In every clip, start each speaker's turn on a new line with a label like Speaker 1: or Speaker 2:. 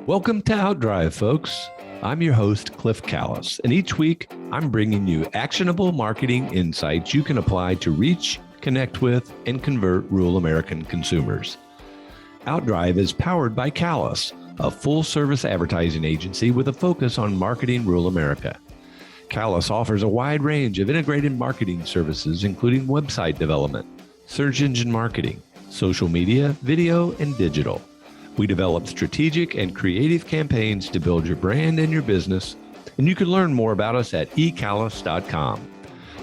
Speaker 1: Welcome to Outdrive, folks. I'm your host, Cliff Callis, and each week I'm bringing you actionable marketing insights you can apply to reach, connect with, and convert rural American consumers. Outdrive is powered by Callis, a full-service advertising agency with a focus on marketing rural America. Callis offers a wide range of integrated marketing services, including website development, search engine marketing, social media, video, and digital. We develop strategic and creative campaigns to build your brand and your business, and you can learn more about us at ecallis.com.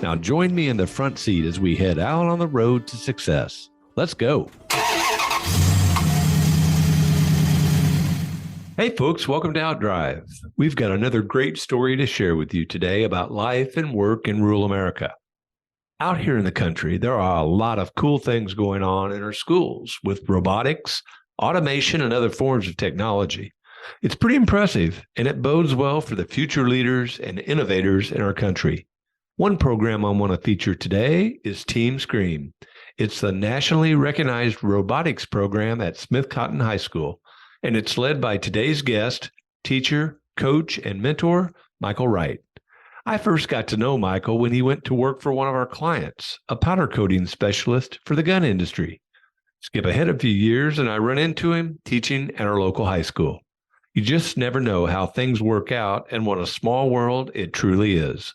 Speaker 1: Now join me in the front seat as we head out on the road to success. Let's go. Hey folks, welcome to Outdrive. We've got another great story to share with you today about life and work in rural America. Out here in the country, there are a lot of cool things going on in our schools with robotics, automation, and other forms of technology. It's pretty impressive, and it bodes well for the future leaders and innovators in our country. One program I want to feature today is Team Scream. It's the nationally recognized robotics program at Smith Cotton High School, and it's led by today's guest, teacher, coach, and mentor, Michael Wright. I first got to know Michael when he went to work for one of our clients, a powder coating specialist for the gun industry. Skip ahead a few years, and I run into him teaching at our local high school. You just never know how things work out, and what a small world it truly is.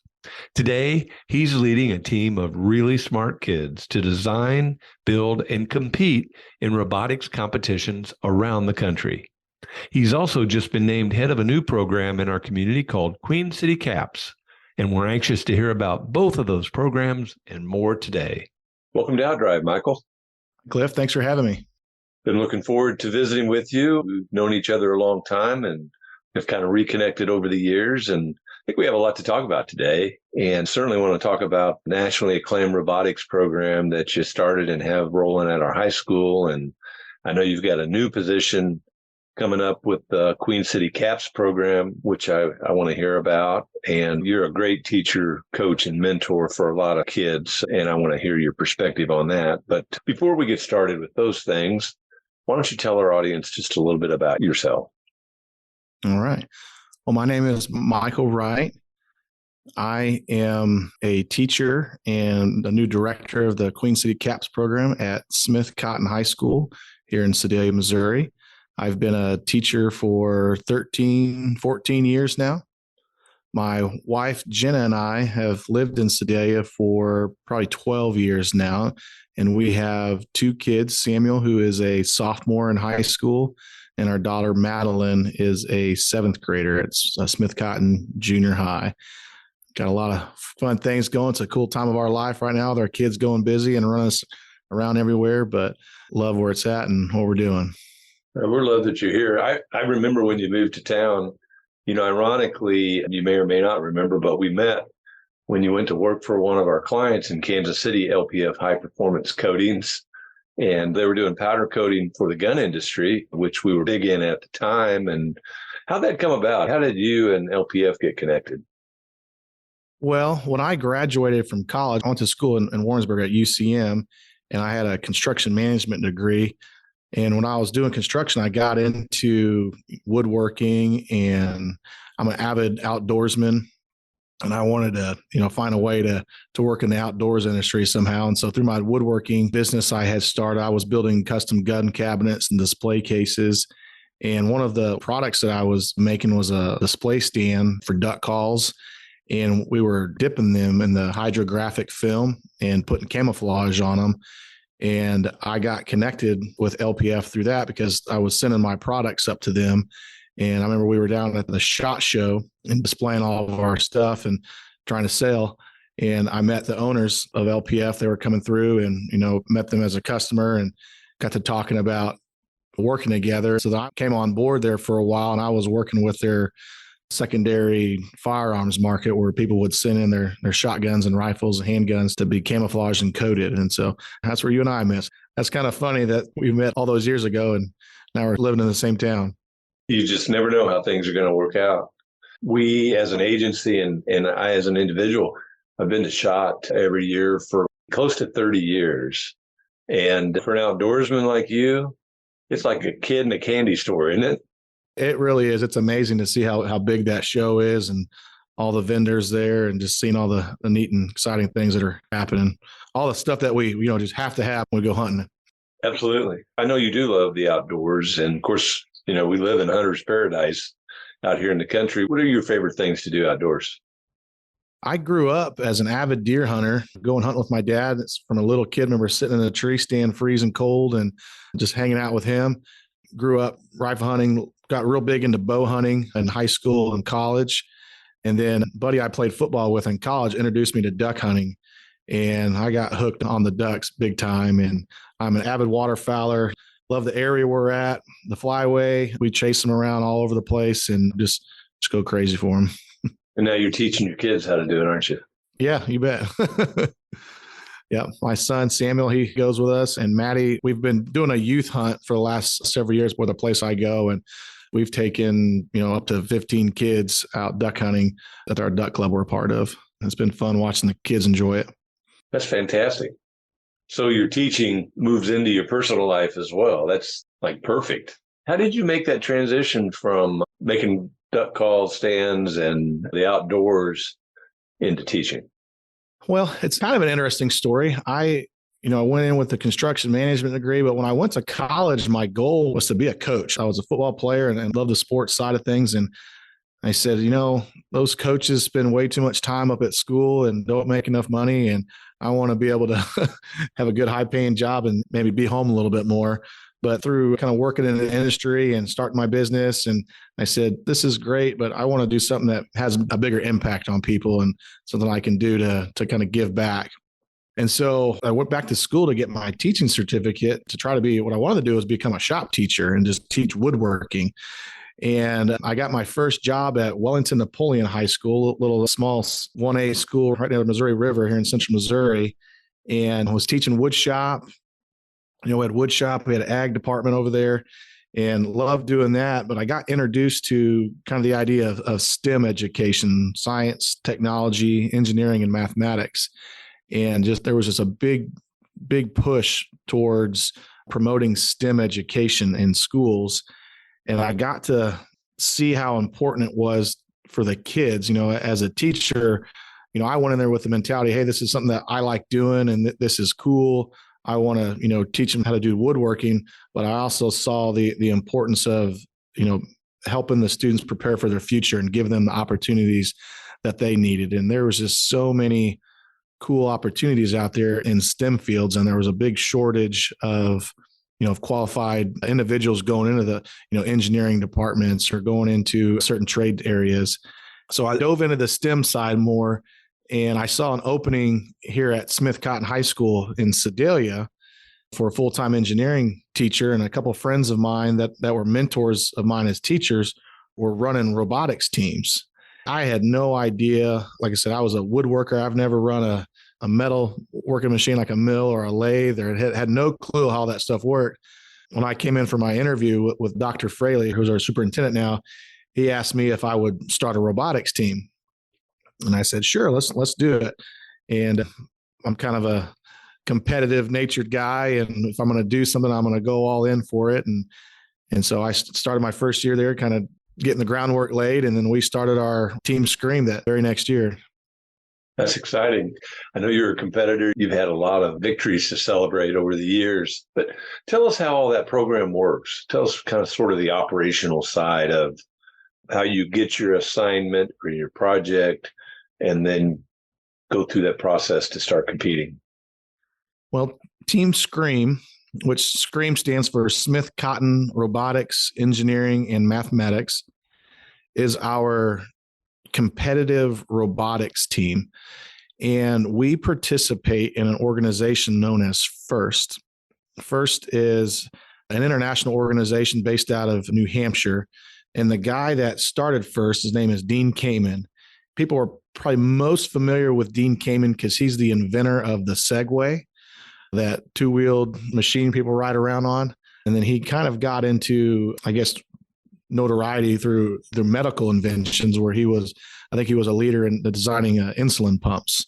Speaker 1: Today, he's leading a team of really smart kids to design, build, and compete in robotics competitions around the country. He's also just been named head of a new program in our community called Queen City Caps, and we're anxious to hear about both of those programs and more today. Welcome to Outdrive, Michael.
Speaker 2: Cliff, thanks for having me.
Speaker 1: Been looking forward to visiting with you. We've known each other a long time and have kind of reconnected over the years. And I think we have a lot to talk about today, and certainly want to talk about the nationally acclaimed robotics program that you started and have rolling at our high school. And I know you've got a new position coming up with the Queen City Caps program, which I want to hear about. And you're a great teacher, coach, and mentor for a lot of kids, and I want to hear your perspective on that. But before we get started with those things, why don't you tell our audience just a little bit about yourself?
Speaker 2: All right. Well, my name is Michael Wright. I am a teacher and the new director of the Queen City Caps program at Smith Cotton High School here in Sedalia, Missouri. I've been a teacher for 13, 14 years now. My wife, Jenna, and I have lived in Sedalia for probably 12 years now. And we have two kids, Samuel, who is a sophomore in high school, and our daughter, Madeline, is a seventh grader at Smith Cotton Junior High. Got a lot of fun things going. It's a cool time of our life right now with our kids going busy and running us around everywhere, but love where it's at and what we're doing.
Speaker 1: We're glad that you're here. I remember when you moved to town, ironically, you may or may not remember, but we met when you went to work for one of our clients in Kansas City, LPF High Performance Coatings. And they were doing powder coating for the gun industry, which we were big in at the time. And how'd that come about? How did you and LPF get connected?
Speaker 2: Well, when I graduated from college, I went to school in Warrensburg at UCM, and I had a construction management degree. And when I was doing construction, I got into woodworking, and I'm an avid outdoorsman, and I wanted to, find a way to work in the outdoors industry somehow. And so through my woodworking business I had started, I was building custom gun cabinets and display cases. And one of the products that I was making was a display stand for duck calls. And we were dipping them in the hydrographic film and putting camouflage on them. And I got connected with LPF through that because I was sending my products up to them. And I remember we were down at the SHOT Show and displaying all of our stuff and trying to sell. And I met the owners of LPF. They were coming through and, met them as a customer and got to talking about working together. So I came on board there for a while, and I was working with their secondary firearms market where people would send in their shotguns and rifles and handguns to be camouflaged and coated. And so that's where you and I met. That's kind of funny that we met all those years ago and now we're living in the same town.
Speaker 1: You just never know how things are going to work out. We as an agency and I as an individual, I've been to SHOT every year for close to 30 years. And for an outdoorsman like you, it's like a kid in a candy store, isn't it?
Speaker 2: It really is. It's amazing to see how big that show is and all the vendors there and just seeing all the neat and exciting things that are happening. All the stuff that we, just have to have when we go hunting.
Speaker 1: Absolutely. I know you do love the outdoors. And of course, we live in hunter's paradise out here in the country. What are your favorite things to do outdoors?
Speaker 2: I grew up as an avid deer hunter, going hunting with my dad. It's from a little kid. I remember sitting in a tree stand, freezing cold, and just hanging out with him. Grew up rifle hunting, got real big into bow hunting in high school and college. And then a buddy I played football with in college introduced me to duck hunting. And I got hooked on the ducks big time. And I'm an avid waterfowler. Love the area we're at, the flyway. We chase them around all over the place and just go crazy for them.
Speaker 1: And now you're teaching your kids how to do it, aren't you?
Speaker 2: Yeah, you bet. Yeah, my son Samuel, he goes with us, and Maddie. We've been doing a youth hunt for the last several years with the place I go, and we've taken up to 15 kids out duck hunting at our duck club we're a part of. It's been fun watching the kids enjoy it.
Speaker 1: That's fantastic. So your teaching moves into your personal life as well. That's like perfect. How did you make that transition from making duck call stands and the outdoors into teaching?
Speaker 2: Well, it's kind of an interesting story. I went in with the construction management degree, but when I went to college, my goal was to be a coach. I was a football player and loved the sports side of things. And I said, those coaches spend way too much time up at school and don't make enough money. And I want to be able to have a good high paying job and maybe be home a little bit more. But through kind of working in the industry and starting my business, and I said, this is great, but I want to do something that has a bigger impact on people and something I can do to kind of give back. And so I went back to school to get my teaching certificate to try to be, what I wanted to do was become a shop teacher and just teach woodworking. And I got my first job at Wellington Napoleon High School, a little small 1A school right near the Missouri River here in central Missouri, and was teaching wood shop. We had wood shop, we had an ag department over there, and loved doing that. But I got introduced to kind of the idea of STEM education, science, technology, engineering, and mathematics. And there was just a big push towards promoting STEM education in schools. And I got to see how important it was for the kids. As a teacher, I went in there with the mentality, hey, this is something that I like doing and this is cool. I want to, teach them how to do woodworking, but I also saw the importance of, helping the students prepare for their future and give them the opportunities that they needed. And there was just so many cool opportunities out there in STEM fields. And there was a big shortage of qualified individuals going into the, engineering departments or going into certain trade areas. So I dove into the STEM side more. And I saw an opening here at Smith Cotton High School in Sedalia for a full-time engineering teacher. And a couple of friends of mine that were mentors of mine as teachers were running robotics teams. I had no idea. Like I said, I was a woodworker. I've never run a metal working machine like a mill or a lathe, or had no clue how that stuff worked. When I came in for my interview with Dr. Fraley, who's our superintendent now, he asked me if I would start a robotics team. And I said, sure, let's do it. And I'm kind of a competitive natured guy. And if I'm going to do something, I'm going to go all in for it. And so I started my first year there, kind of getting the groundwork laid. And then we started our team Scream that very next year.
Speaker 1: That's exciting. I know you're a competitor. You've had a lot of victories to celebrate over the years, but tell us how all that program works. Tell us kind of sort of the operational side of how you get your assignment or your project and then go through that process to start competing.
Speaker 2: Well, Team Scream, which Scream stands for Smith Cotton Robotics, Engineering, and Mathematics, is our competitive robotics team. And we participate in an organization known as FIRST. FIRST is an international organization based out of New Hampshire. And the guy that started FIRST, his name is Dean Kamen. People are probably most familiar with Dean Kamen because he's the inventor of the Segway, that two-wheeled machine people ride around on. And then he kind of got into, I guess, notoriety through the medical inventions where I think he was a leader in designing insulin pumps.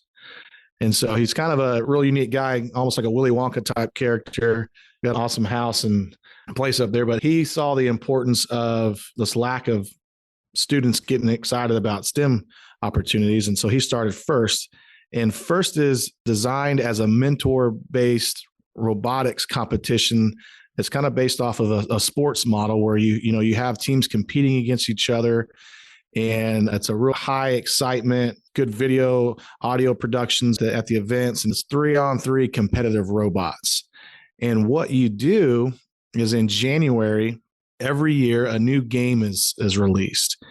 Speaker 2: And so he's kind of a real unique guy, almost like a Willy Wonka type character. got an awesome house and place up there. But he saw the importance of this lack of students getting excited about STEM opportunities. And so he started FIRST. And FIRST is designed as a mentor-based robotics competition. It's kind of based off of a sports model where you have teams competing against each other. And it's a real high excitement, good video, audio productions at the events. And it's 3-on-3 competitive robots. And what you do is in January, every year, a new game is released.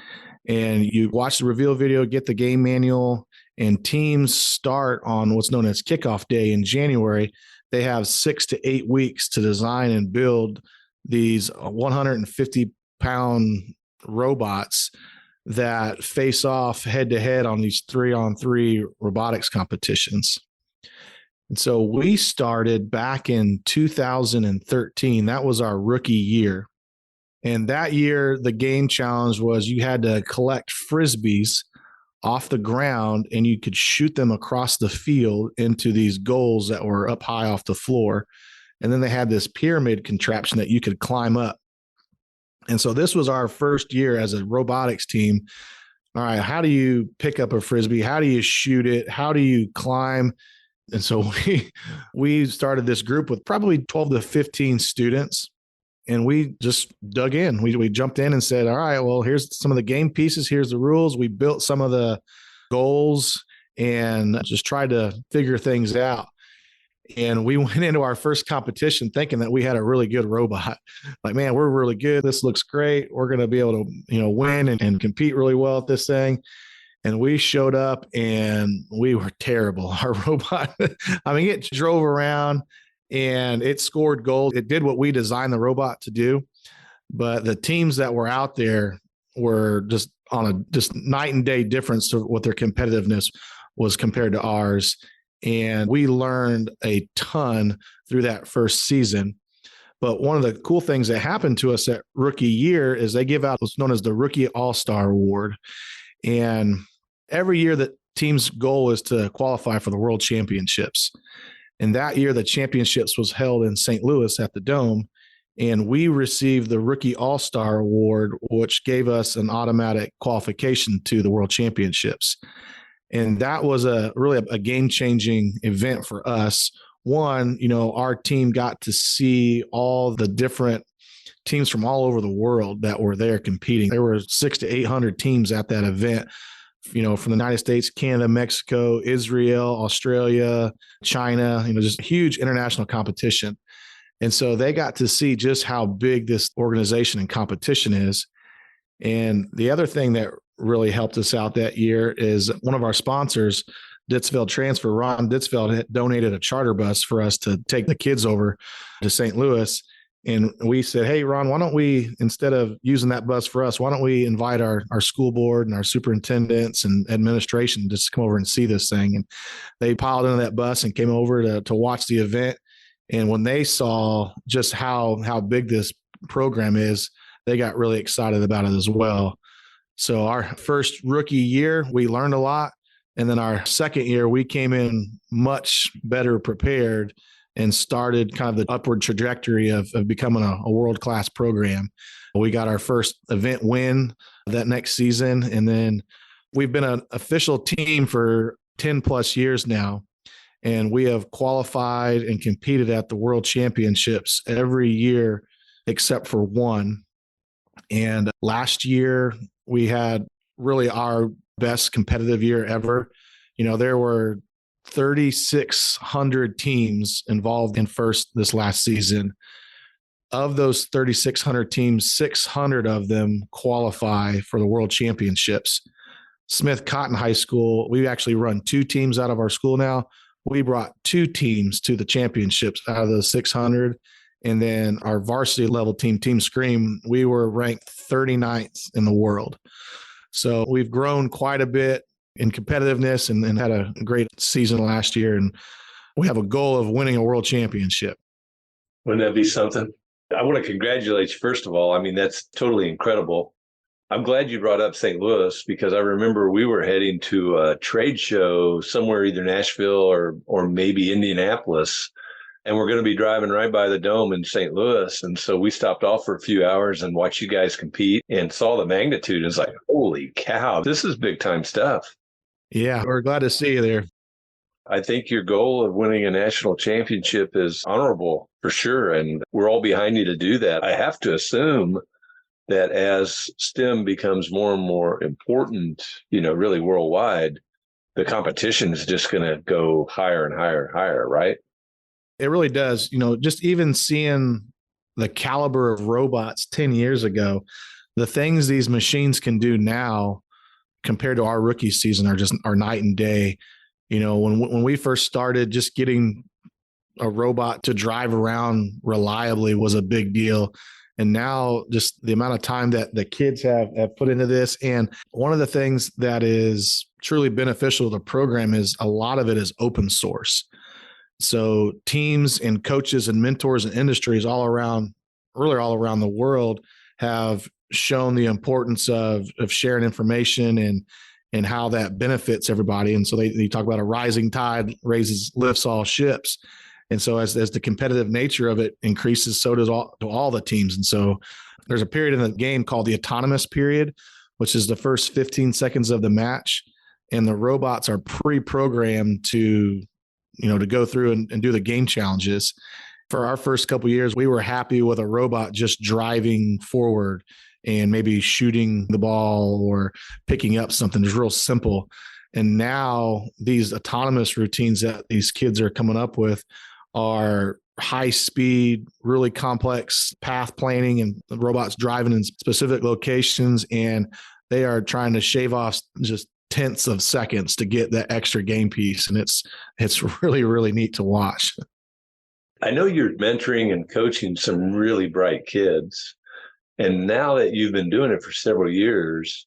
Speaker 2: And you watch the reveal video, get the game manual, and teams start on what's known as kickoff day in January. They have 6 to 8 weeks to design and build these 150-pound robots that face off head-to-head on these 3-on-3 robotics competitions. And so we started back in 2013. That was our rookie year. And that year, the game challenge was you had to collect Frisbees off the ground and you could shoot them across the field into these goals that were up high off the floor. And then they had this pyramid contraption that you could climb up. And so this was our first year as a robotics team. All right, how do you pick up a Frisbee? How do you shoot it? How do you climb? And so we started this group with probably 12 to 15 students. And we just dug in. We jumped in and said, all right, well, here's some of the game pieces. Here's the rules. We built some of the goals and just tried to figure things out. And we went into our first competition thinking that we had a really good robot. Like, man, we're really good. This looks great. We're going to be able to, win and compete really well at this thing. And we showed up and we were terrible. Our robot, it drove around and it scored goals. It did what we designed the robot to do. But the teams that were out there were just on a night and day difference to what their competitiveness was compared to ours. And we learned a ton through that first season. But one of the cool things that happened to us that rookie year is they give out what's known as the Rookie All-Star Award. And every year the team's goal is to qualify for the World Championships. And that year, the championships was held in St. Louis at the Dome. And we received the Rookie All-Star Award, which gave us an automatic qualification to the World Championships. And that was really a game-changing event for us. One, our team got to see all the different teams from all over the world that were there competing. There were 600 to 800 teams at that event, from the United States, Canada, Mexico, Israel, Australia, China, just huge international competition. And so they got to see just how big this organization and competition is. And the other thing that really helped us out that year is one of our sponsors, Ditsville Transfer, Ron Ditsville, had donated a charter bus for us to take the kids over to St. Louis. And we said, hey, Ron, why don't we, instead of using that bus for us, why don't we invite our school board and our superintendents and administration just to come over and see this thing? And they piled into that bus and came over to watch the event. And when they saw just how big this program is, they got really excited about it as well. So our first rookie year, we learned a lot. And then our second year, we came in much better prepared and started kind of the upward trajectory of becoming a world-class program. We got our first event win that next season. And then we've been an official team for 10 plus years now. And we have qualified and competed at the World Championships every year except for one. And last year, we had really our best competitive year ever. There were 3,600 teams involved in FIRST this last season. Of those 3,600 teams, 600 of them qualify for the World Championships. Smith Cotton High School, we actually run 2 teams out of our school now. We brought 2 teams to the championships out of the 600. And then our varsity level team, Team Scream, we were ranked 39th in the world. So we've grown quite a bit in competitiveness and had a great season last year. And we have a goal of winning a world championship.
Speaker 1: Wouldn't that be something? I want to congratulate you, first of all. That's totally incredible. I'm glad you brought up St. Louis because I remember we were heading to a trade show somewhere, either Nashville or maybe Indianapolis. and we're going to be driving right by the dome in St. Louis. And so we stopped off for a few hours and watched you guys compete and saw the magnitude. It's like, holy cow, this is big time stuff.
Speaker 2: Yeah, we're glad to see you there.
Speaker 1: I think your goal of winning a national championship is honorable for sure. And we're all behind you to do that. I have to assume that as STEM becomes more and more important, really worldwide, the competition is just going to go higher and higher and higher, right?
Speaker 2: It really does. Just even seeing the caliber of robots 10 years ago, the things these machines can do now compared to our rookie season are night and day. When we first started, just getting a robot to drive around reliably was a big deal. And now just the amount of time that the kids have put into this. And one of the things that is truly beneficial to the program is a lot of it is open source. So teams and coaches and mentors and industries all around the world have shown the importance of sharing information and how that benefits everybody. And so they talk about a rising tide lifts all ships. And so as the competitive nature of it increases, so does all the teams. And so there's a period in the game called the autonomous period, which is the first 15 seconds of the match. And the robots are pre-programmed to go through and do the game challenges. For our first couple of years, we were happy with a robot just driving forward and maybe shooting the ball or picking up something. It's real simple. And now these autonomous routines that these kids are coming up with are high speed, really complex path planning, and the robots driving in specific locations. And they are trying to shave off just tenths of seconds to get that extra game piece. And it's really, really neat to watch.
Speaker 1: I know you're mentoring and coaching some really bright kids. And now that you've been doing it for several years,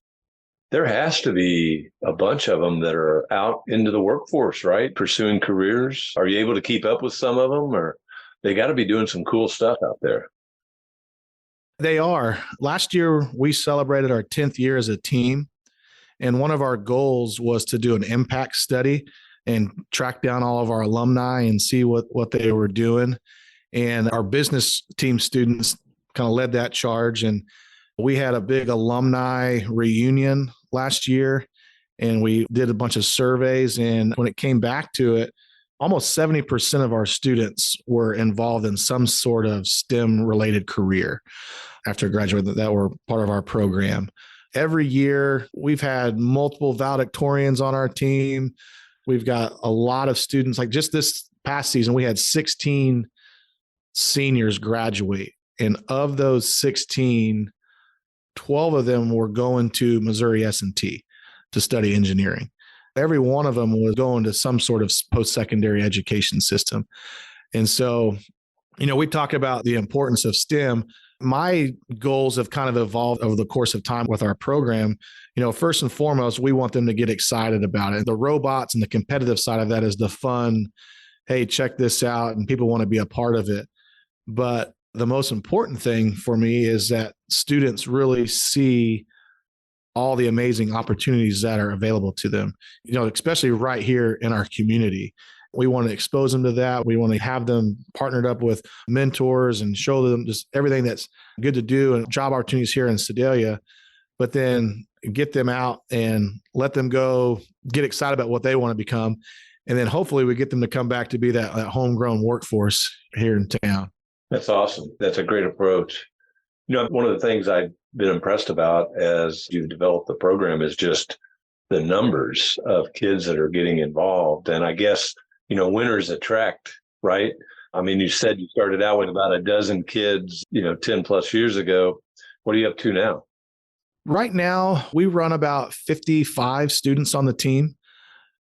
Speaker 1: there has to be a bunch of them that are out into the workforce, right? Pursuing careers. Are you able to keep up with some of them, or they got to be doing some cool stuff out there?
Speaker 2: They are. Last year, we celebrated our 10th year as a team. And one of our goals was to do an impact study and track down all of our alumni and see what they were doing. And our business team students kind of led that charge. And we had a big alumni reunion last year, and we did a bunch of surveys. And when it came back to it, almost 70% of our students were involved in some sort of STEM related career after graduating that were part of our program. Every year, we've had multiple valedictorians on our team. We've got a lot of students. Like just this past season, we had 16 seniors graduate. And of those 16, 12 of them were going to Missouri S&T to study engineering. Every one of them was going to some sort of post-secondary education system. And so, we talk about the importance of STEM. My goals have kind of evolved over the course of time with our program. First and foremost, we want them to get excited about it. The robots and the competitive side of that is the fun. Hey, check this out. And people want to be a part of it. But the most important thing for me is that students really see all the amazing opportunities that are available to them, especially right here in our community. We want to expose them to that. We want to have them partnered up with mentors and show them just everything that's good to do and job opportunities here in Sedalia, but then get them out and let them go get excited about what they want to become. And then hopefully we get them to come back to be that homegrown workforce here in town.
Speaker 1: That's awesome. That's a great approach. One of the things I've been impressed about as you've developed the program is just the numbers of kids that are getting involved. And I guess, winners attract, right? I mean, you said you started out with about a dozen kids, 10 plus years ago. What are you up to now?
Speaker 2: Right now, we run about 55 students on the team.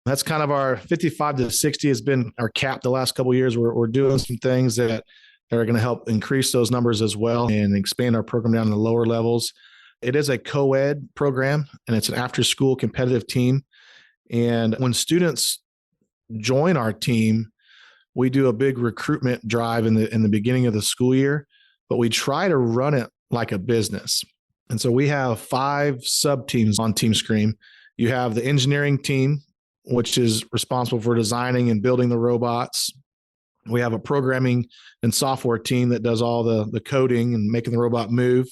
Speaker 2: That's kind of our 55 to 60 has been our cap the last couple of years. We're doing some things that are going to help increase those numbers as well and expand our program down to the lower levels. It is a co-ed program, and it's an after-school competitive team. And when students join our team, we do a big recruitment drive in the beginning of the school year, but we try to run it like a business. And so we have 5 sub-teams on Team Scream. You have the engineering team, which is responsible for designing and building the robots. We have a programming and software team that does all the coding and making the robot move.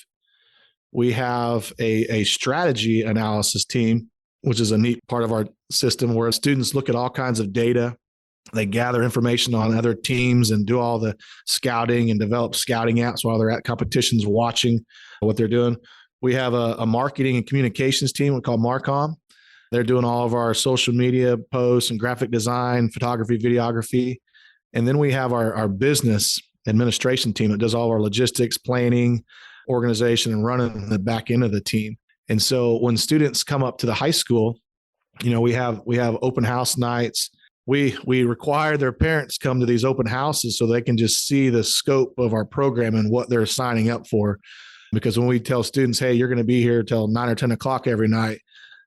Speaker 2: We have a strategy analysis team, which is a neat part of our system where students look at all kinds of data. They gather information on other teams and do all the scouting and develop scouting apps while they're at competitions watching what they're doing. We have a marketing and communications team we call Marcom. They're doing all of our social media posts and graphic design, photography, videography. And then we have our business administration team that does all our logistics, planning, organization, and running the back end of the team. And so when students come up to the high school, we have open house nights. We require their parents come to these open houses so they can just see the scope of our program and what they're signing up for. Because when we tell students, hey, you're going to be here till 9 or 10 o'clock every night,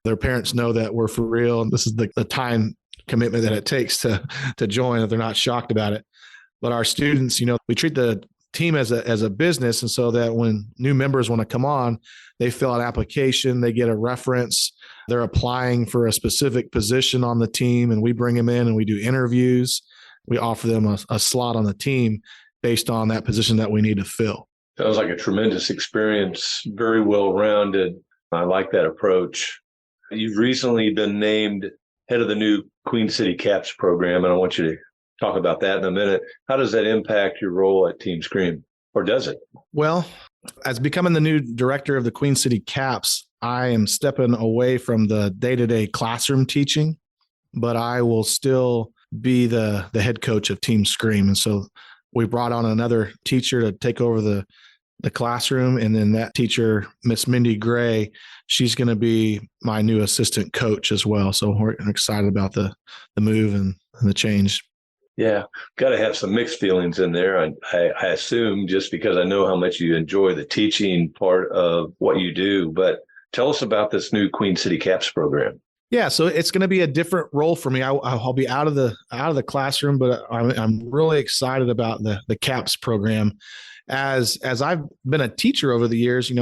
Speaker 2: their parents know that we're for real. And this is the time commitment that it takes to join, if they're not shocked about it. But our students, we treat the team as a business. And so that when new members want to come on, they fill out an application, they get a reference, they're applying for a specific position on the team, and we bring them in and we do interviews. We offer them a slot on the team based on that position that we need to fill.
Speaker 1: Sounds like a tremendous experience, very well-rounded. I like that approach. You've recently been named head of the new Queen City CAPS program, and I want you to talk about that in a minute. How does that impact your role at Team Scream, or does it?
Speaker 2: Well, as becoming the new director of the Queen City CAPS, I am stepping away from the day-to-day classroom teaching, but I will still be the head coach of Team Scream. And so we brought on another teacher to take over the classroom. And then that teacher, Miss Mindy Gray, she's going to be my new assistant coach as well. So we're excited about the move and the change.
Speaker 1: Yeah, got to have some mixed feelings in there. I assume, just because I know how much you enjoy the teaching part of what you do. But tell us about this new Queen City CAPS program.
Speaker 2: Yeah, so it's going to be a different role for me. I'll be out of the classroom, but I'm really excited about the CAPS program. As I've been a teacher over the years,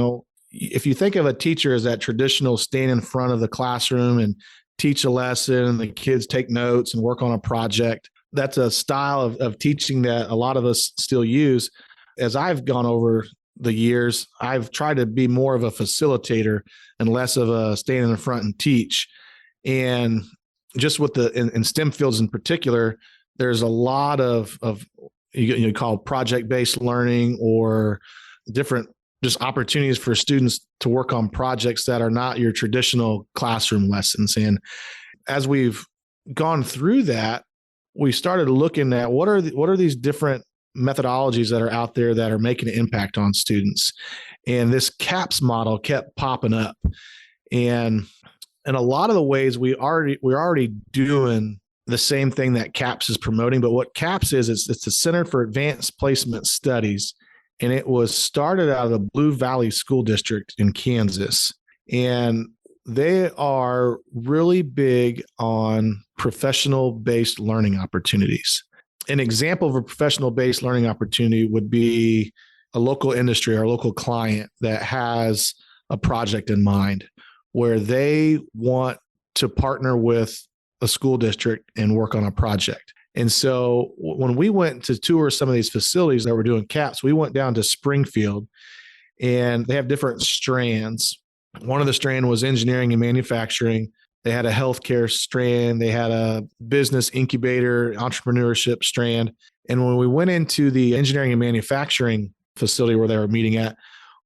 Speaker 2: if you think of a teacher as that traditional stand in front of the classroom and teach a lesson, and the kids take notes and work on a project, that's a style of teaching that a lot of us still use. As I've gone over the years, I've tried to be more of a facilitator and less of a stand in the front and teach. And just with in STEM fields in particular, there's a lot of you call project-based learning, or different just opportunities for students to work on projects that are not your traditional classroom lessons. And as we've gone through that, we started looking at what are these different methodologies that are out there that are making an impact on students. And this CAPS model kept popping up. And in a lot of the ways we're already doing the same thing that CAPS is promoting. But what CAPS is, it's the Center for Advanced Placement Studies. And it was started out of the Blue Valley School District in Kansas. And they are really big on professional-based learning opportunities. An example of a professional-based learning opportunity would be a local industry or a local client that has a project in mind where they want to partner with a school district and work on a project. And so when we went to tour some of these facilities that were doing CAPS, we went down to Springfield, and they have different strands. One of the strand was engineering and manufacturing. They had a healthcare strand. They had a business incubator, entrepreneurship strand. And when we went into the engineering and manufacturing facility where they were meeting at,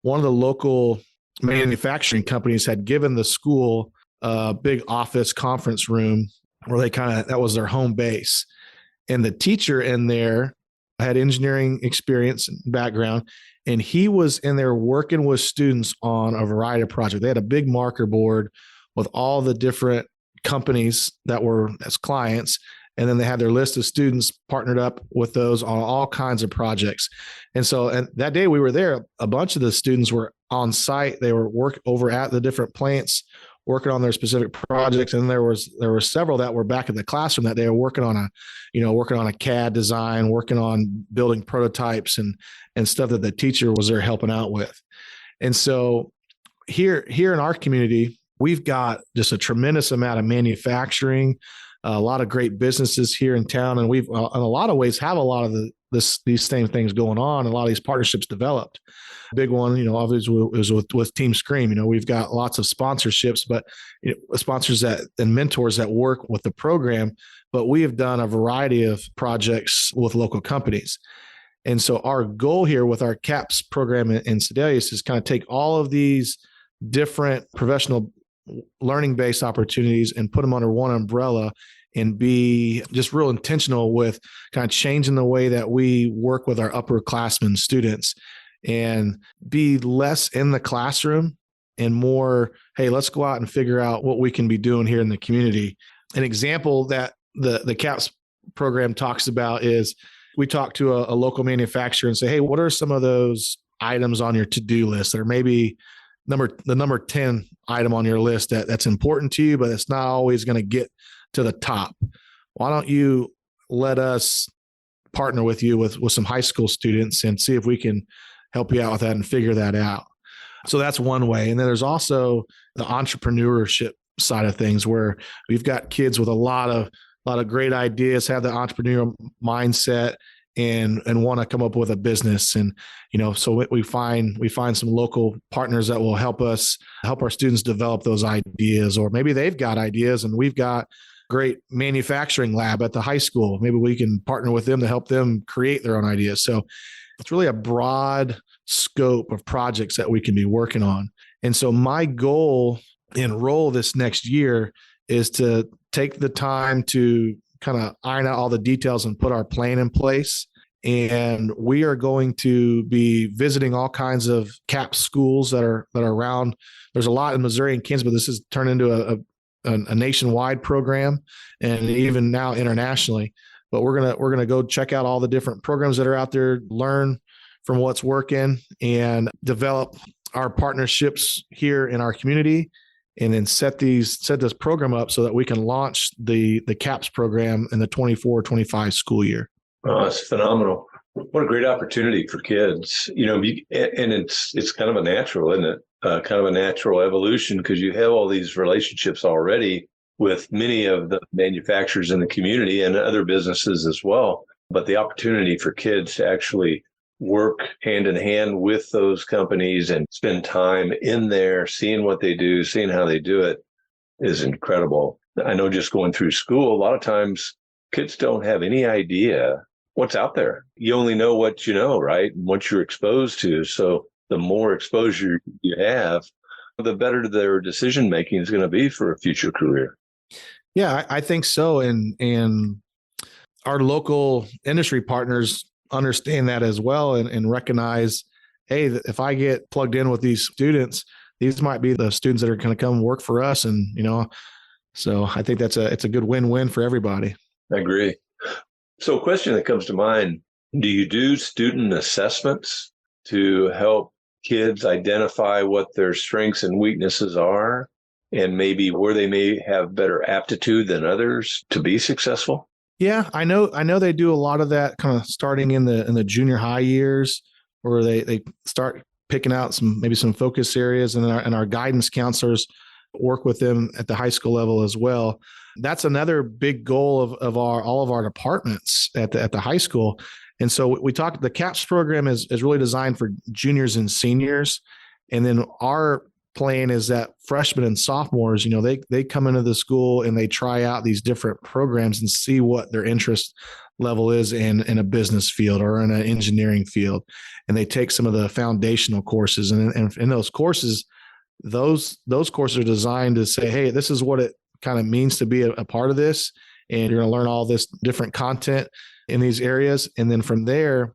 Speaker 2: one of the local manufacturing companies had given the school a big office conference room where that was their home base. And the teacher in there had engineering experience and background, and he was in there working with students on a variety of projects. They had a big marker board with all the different companies that were as clients. And then they had their list of students partnered up with those on all kinds of projects. And that day we were there, a bunch of the students were on site. They were over at the different plants, working on their specific projects. And there were several that were back in the classroom that they were working on a CAD design, working on building prototypes and stuff that the teacher was there helping out with. And so here in our community, we've got just a tremendous amount of manufacturing, a lot of great businesses here in town, and we've in a lot of ways have a lot of these same things going on. A lot of these partnerships developed. Big one, obviously was with Team Scream. We've got lots of sponsorships, but sponsors and mentors that work with the program. But we have done a variety of projects with local companies. And so our goal here with our CAPS program in Sedalius is kind of take all of these different professional learning-based opportunities and put them under one umbrella and be just real intentional with kind of changing the way that we work with our upperclassmen students and be less in the classroom and more, hey, let's go out and figure out what we can be doing here in the community. An example that the CAPS program talks about is we talk to a local manufacturer and say, hey, what are some of those items on your to-do list that are maybe the number 10 item on your list that's important to you, but it's not always going to get to the top. Why don't you let us partner with you with some high school students and see if we can help you out with that and figure that out. So that's one way. And then there's also the entrepreneurship side of things where we've got kids with a lot of great ideas, have the entrepreneurial mindset and want to come up with a business. And, so we find some local partners that will help our students develop those ideas, or maybe they've got ideas and we've got great manufacturing lab at the high school. Maybe we can partner with them to help them create their own ideas. So it's really a broad scope of projects that we can be working on. And so my goal and role this next year is to take the time to kind of iron out all the details and put our plan in place. And we are going to be visiting all kinds of CAPS schools that are around. There's a lot in Missouri and Kansas, but this has turned into a nationwide program and even now internationally. But we're gonna go check out all the different programs that are out there, learn from what's working, and develop our partnerships here in our community, and then set this program up so that we can launch the CAPS program in the 24-25 school year.
Speaker 1: Oh, that's phenomenal. What a great opportunity for kids, and it's kind of a natural, isn't it? Kind of a natural evolution because you have all these relationships already with many of the manufacturers in the community and other businesses as well. But the opportunity for kids to actually work hand in hand with those companies and spend time in there, seeing what they do, seeing how they do it is incredible. I know just going through school, a lot of times kids don't have any idea what's out there. You only know what you know, right? And what you're exposed to. So the more exposure you have, the better their decision making is going to be for a future career.
Speaker 2: Yeah, I think so. And our local industry partners understand that as well and recognize, hey, if I get plugged in with these students, these might be the students that are going to come work for us. And, so I think it's a good win-win for everybody.
Speaker 1: I agree. So a question that comes to mind, do you do student assessments to help kids identify what their strengths and weaknesses are and maybe where they may have better aptitude than others to be successful?
Speaker 2: Yeah, I know they do a lot of that kind of starting in the junior high years, where they start picking out some focus areas, and our guidance counselors work with them at the high school level as well. That's another big goal of all of our departments at the high school. And so we talked, the CAPS program is really designed for juniors and seniors. And then our plan is that freshmen and sophomores, they come into the school and they try out these different programs and see what their interest level is in a business field or in an engineering field. And they take some of the foundational courses. And in those courses, those courses are designed to say, hey, this is what it kind of means to be a part of this. And you're going to learn all this different content in these areas. And then from there,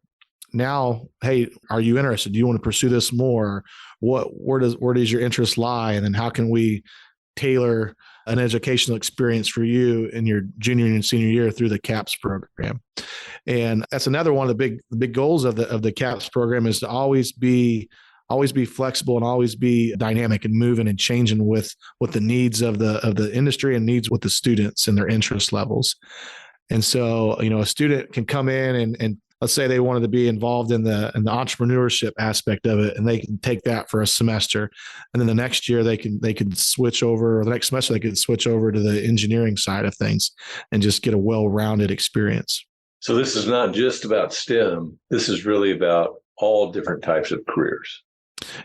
Speaker 2: now, hey, are you interested? Do you want to pursue this more? Where does your interest lie? And then how can we tailor an educational experience for you in your junior and senior year through the CAPS program? And that's another one of the big goals of the CAPS program, is to always be flexible and always be dynamic and moving and changing with the needs of the industry and needs with the students and their interest levels. And so, a student can come in and let's say they wanted to be involved in the entrepreneurship aspect of it, and they can take that for a semester, and then the next year they could switch over, or the next semester they could switch over to the engineering side of things and just get a well-rounded experience.
Speaker 1: So this is not just about STEM. This is really about all different types of careers.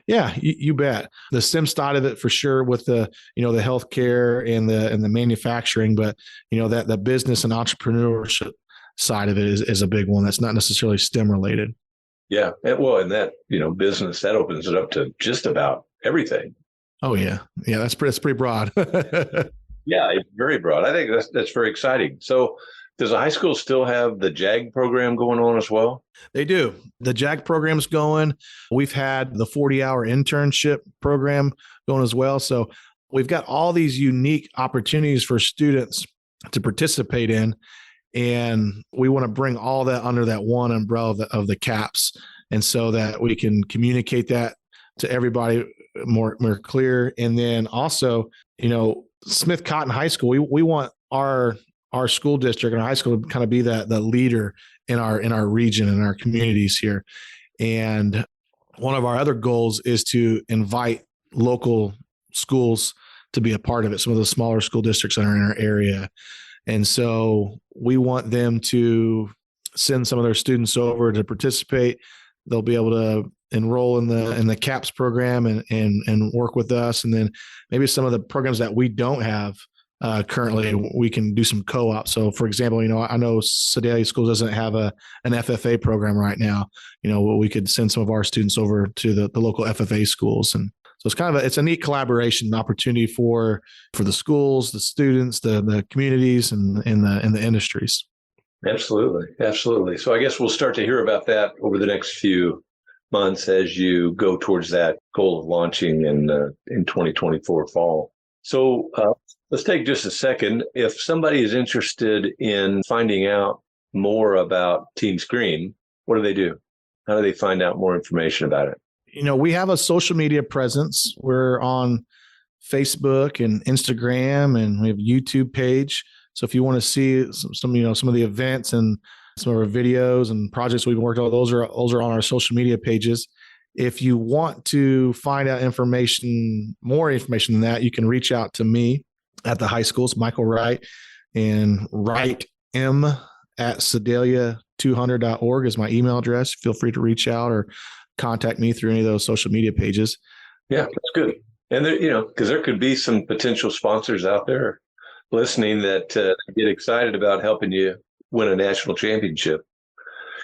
Speaker 2: Yeah, you bet. The STEM side of it for sure, with the the healthcare and the manufacturing, but that the business and entrepreneurship side of it is a big one that's not necessarily STEM related.
Speaker 1: Yeah. And that, business, that opens it up to just about everything.
Speaker 2: Oh yeah. Yeah. That's pretty broad.
Speaker 1: Yeah. It's very broad. I think that's very exciting. So does the high school still have the JAG program going on as well?
Speaker 2: They do. The JAG program's going. We've had the 40-hour internship program going as well. So we've got all these unique opportunities for students to participate in. And we want to bring all that under that one umbrella of the CAPS. And so that we can communicate that to everybody more clear. And then also, Smith Cotton High School, we want our school district and our high school to kind of be the leader in our region and our communities here. And one of our other goals is to invite local schools to be a part of it, some of the smaller school districts that are in our area. And so we want them to send some of their students over to participate. They'll be able to enroll in the CAPS program and work with us. And then maybe some of the programs that we don't have currently, we can do some co-op. So for example, I know Sedalia Schools doesn't have an FFA program right now. We could send some of our students over to the local FFA schools. And so it's a neat collaboration opportunity for the schools, the students, the communities, and the industries.
Speaker 1: Absolutely. Absolutely. So I guess we'll start to hear about that over the next few months as you go towards that goal of launching in 2024 fall. So let's take just a second. If somebody is interested in finding out more about Team Scream, what do they do? How do they find out more information about it?
Speaker 2: We have a social media presence. We're on Facebook and Instagram, and we have a YouTube page. So if you want to see some of the events and some of our videos and projects we've worked on, those are on our social media pages. If you want to find out more information than that, you can reach out to me at the high schools, Michael Wright, and wrightm@sedalia200.org is my email address. Feel free to reach out or contact me through any of those social media pages.
Speaker 1: Yeah, that's good. And there, because there could be some potential sponsors out there listening that get excited about helping you win a national championship.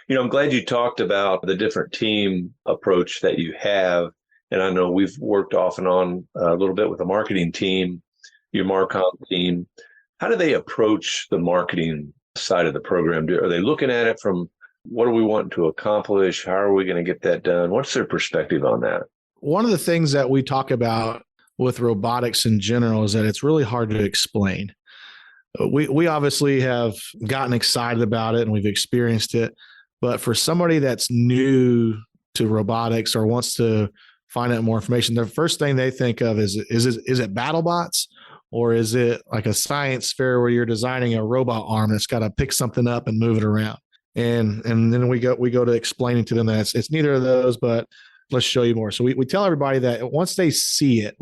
Speaker 1: I'm glad you talked about the different team approach that you have. And I know we've worked off and on a little bit with the marketing team, your Marcom team. How do they approach the marketing side of the program? Are they looking at it from what do we want to accomplish? How are we going to get that done? What's their perspective on that?
Speaker 2: One of the things that we talk about with robotics in general is that it's really hard to explain. We obviously have gotten excited about it and we've experienced it. But for somebody that's new to robotics or wants to find out more information, the first thing they think of is it BattleBots, or is it like a science fair where you're designing a robot arm that's got to pick something up and move it around? And then we go to explaining to them that it's neither of those, but let's show you more. So we tell everybody that once they see it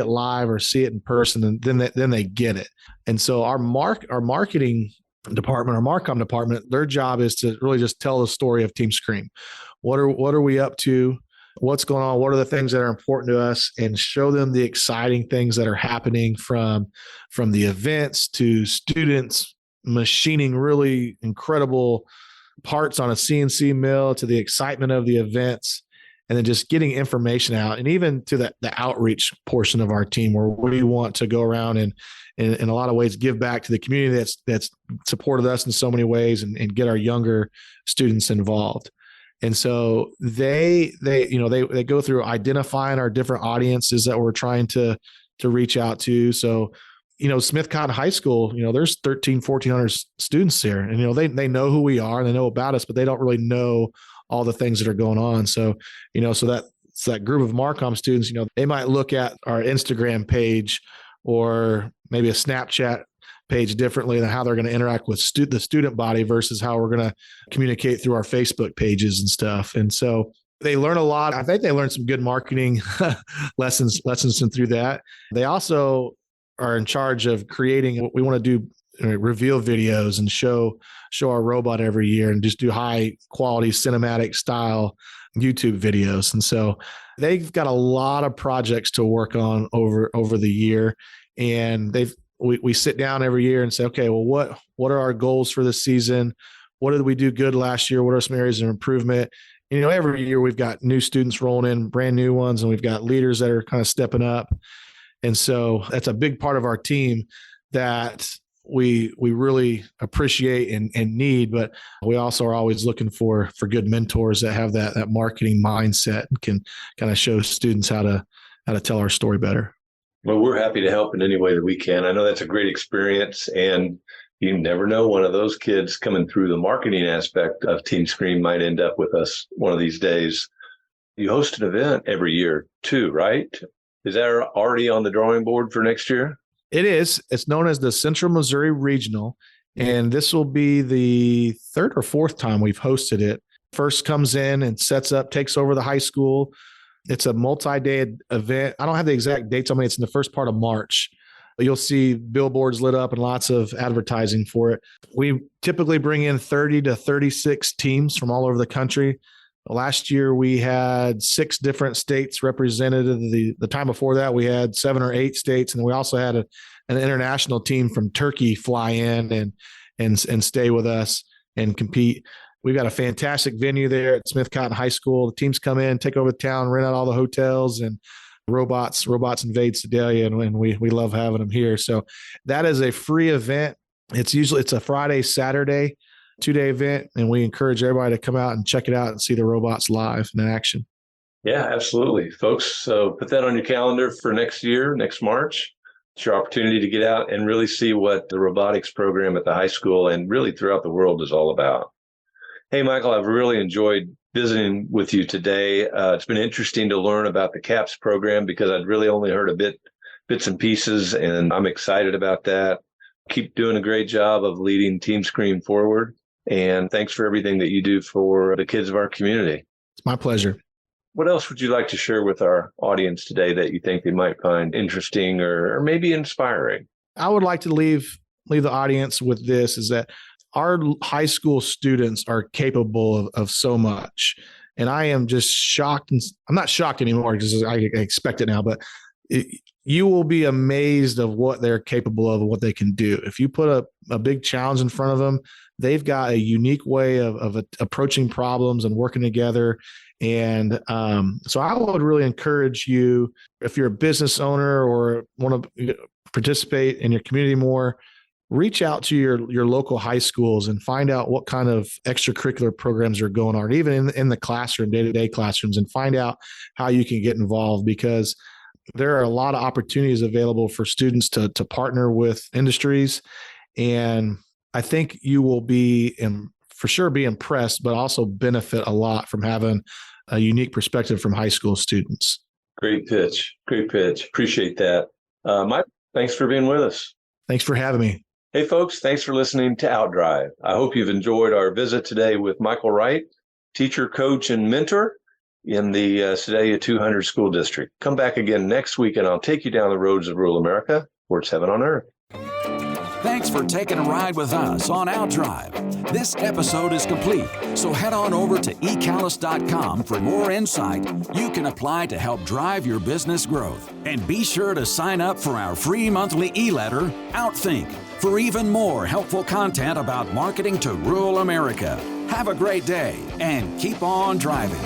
Speaker 2: live or see it in person, then they get it. And so our marketing department, our Marcom department, their job is to really just tell the story of Team Scream. What are we up to? What's going on? What are the things that are important to us? And show them the exciting things that are happening from the events to students machining really incredible parts on a CNC mill, to the excitement of the events, and then just getting information out, and even to the outreach portion of our team where we want to go around and in a lot of ways give back to the community that's supported us in so many ways, and get our younger students involved. And so they go through identifying our different audiences that we're trying to reach out to. So, Smith Cotton High School, there's 1,400 students here, and, they know who we are and they know about us, but they don't really know all the things that are going on. So, so that group of Marcom students, they might look at our Instagram page or maybe a Snapchat page differently than how they're going to interact with the student body versus how we're going to communicate through our Facebook pages and stuff. And so they learn a lot. I think they learned some good marketing lessons through that. They also are in charge of creating what we want to do, reveal videos and show our robot every year and just do high quality cinematic style YouTube videos. And so they've got a lot of projects to work on over the year. And we sit down every year and say, okay, well, what are our goals for this season? What did we do good last year? What are some areas of improvement? And, every year we've got new students rolling in, brand new ones, and we've got leaders that are kind of stepping up. And so that's a big part of our team that we really appreciate and need, but we also are always looking for good mentors that have that marketing mindset and can kind of show students how to tell our story better.
Speaker 1: Well, we're happy to help in any way that we can. I know that's a great experience, and you never know, one of those kids coming through the marketing aspect of Team Scream might end up with us one of these days. You host an event every year too, right? Is that already on the drawing board for next year?
Speaker 2: It is. It's known as the Central Missouri Regional, and this will be the third or fourth time we've hosted it. First comes in and sets up, takes over the high school. It's a multi-day event. I don't have the exact dates on me. It's in the first part of March. You'll see billboards lit up and lots of advertising for it. We typically bring in 30 to 36 teams from all over the country. Last year, we had 6 different states represented. The time before that, we had 7 or 8 states. And we also had an international team from Turkey fly in and stay with us and compete. We've got a fantastic venue there at Smith Cotton High School. The teams come in, take over the town, rent out all the hotels, and robots invade Sedalia, and we love having them here. So that is a free event. It's a Friday, Saturday, 2-day event, and we encourage everybody to come out and check it out and see the robots live in action.
Speaker 1: Yeah, absolutely, folks. So put that on your calendar for next year, next March. It's your opportunity to get out and really see what the robotics program at the high school and really throughout the world is all about. Hey, Michael, I've really enjoyed visiting with you today. It's been interesting to learn about the CAPS program because I'd really only heard bits and pieces, and I'm excited about that. Keep doing a great job of leading Team Scream forward. And thanks for everything that you do for the kids of our community.
Speaker 2: It's my pleasure.
Speaker 1: What else would you like to share with our audience today that you think they might find interesting or maybe inspiring?
Speaker 2: I would like to leave the audience with this, is that our high school students are capable of so much. And I am just shocked. And I'm not shocked anymore because I expect it now, but you will be amazed of what they're capable of and what they can do. If you put a big challenge in front of them, they've got a unique way of approaching problems and working together. And so I would really encourage you, if you're a business owner or want to participate in your community more, reach out to your local high schools and find out what kind of extracurricular programs are going on, even in the classroom, day-to-day classrooms, and find out how you can get involved, because there are a lot of opportunities available for students to partner with industries. And I think you will for sure be impressed, but also benefit a lot from having a unique perspective from high school students.
Speaker 1: Great pitch. Appreciate that. Mike, thanks for being with us.
Speaker 2: Thanks for having me.
Speaker 1: Hey, folks, thanks for listening to Outdrive. I hope you've enjoyed our visit today with Michael Wright, teacher, coach, and mentor in the Sedalia 200 School District. Come back again next week, and I'll take you down the roads of rural America, where it's heaven on earth.
Speaker 3: Thanks for taking a ride with us on Outdrive. This episode is complete, so head on over to ecallis.com for more insight you can apply to help drive your business growth. And be sure to sign up for our free monthly e-letter, Outthink, for even more helpful content about marketing to rural America. Have a great day and keep on driving.